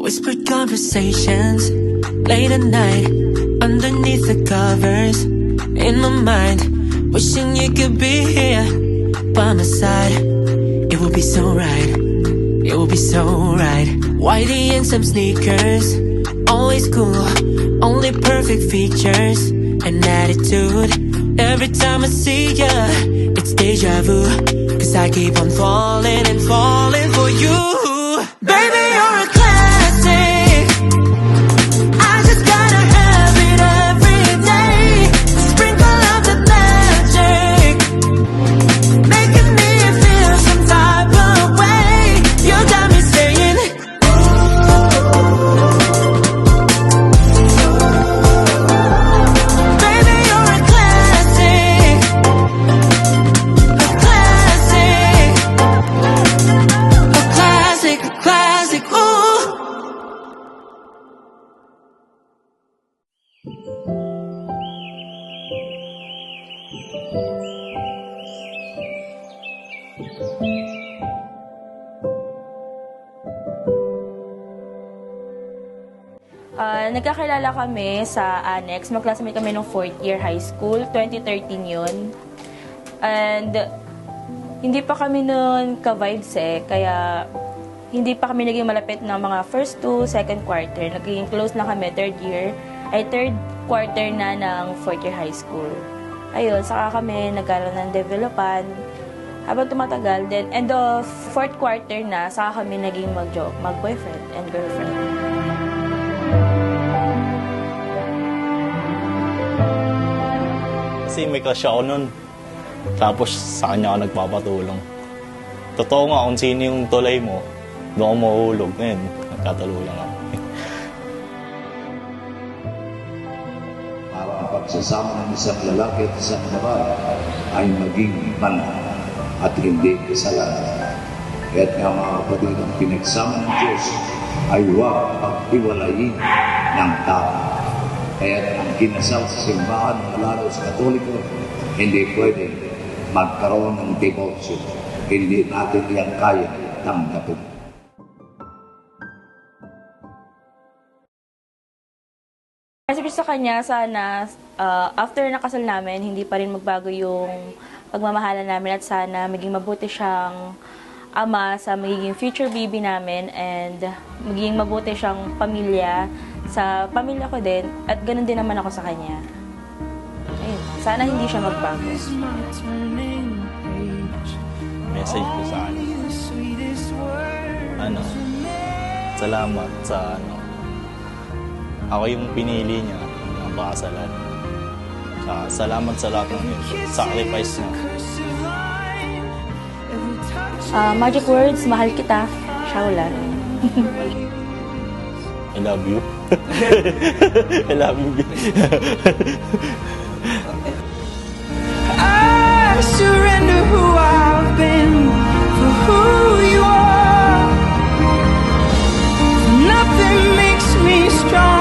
Whispered conversations late at night underneath the covers. In my mind, wishing you could be here by my side. It would be so right, it would be so right. Whitey and some sneakers, always cool, only perfect features and attitude. Every time I see ya, it's deja vu, 'cause I keep on falling and falling for you. Baby, you're a classic, I just gotta have it every day. Sprinkle of the magic, making me feel some type of way. You got me saying, baby, you're a classic, a classic, a classic, a classic, ooh. Nagkakilala kami sa Annex. Mag-classmate kami nung 4th year high school. 2013 yun. And hindi pa kami nun ka-vibes kaya hindi pa kami naging malapit ng mga first to second quarter. Naging close na kami third quarter na ng 4th year high school. Ayun, saka kami nagkaroon ng developan. Habang tumatagal, then end of 4th quarter na, saka kami naging mag-boyfriend and girlfriend. Kasi may crush ako nun. Tapos sa kanya ako nagpapatulong. Totoo nga kung sino yung tulay mo, doon ako mahuhulog. Ngayon, nagkatulungan ako. Para ang pagsasama ng isang lalaki at isang babae ay maging banal at hindi kasalanan. Kaya't nga mga kapatid, ang pinagsama ng Diyos ay huwag paghiwalayin ng tao. Kaya ang kinasal sa simbahan, lalo sa Katoliko, hindi pwede magkaroon ng divorce. Hindi natin yan kaya tanggapin. Sabi sa kanya, sana after nakasal namin, hindi pa rin magbago yung pagmamahalan namin at sana maging mabuti siyang ama sa magiging future baby namin and magiging mabuti siyang pamilya sa pamilya ko din at ganun din naman ako sa kanya. Ayun, sana hindi siya magbago. Message ko sa kanya. Salamat sa ako yung pinili niya ng pakasalan. Salamat sa lahat ng sacrifice niya. Magic words, mahal kita, Shaolan. I love you. I love you. I surrender who I've been for who you are. Nothing makes me strong.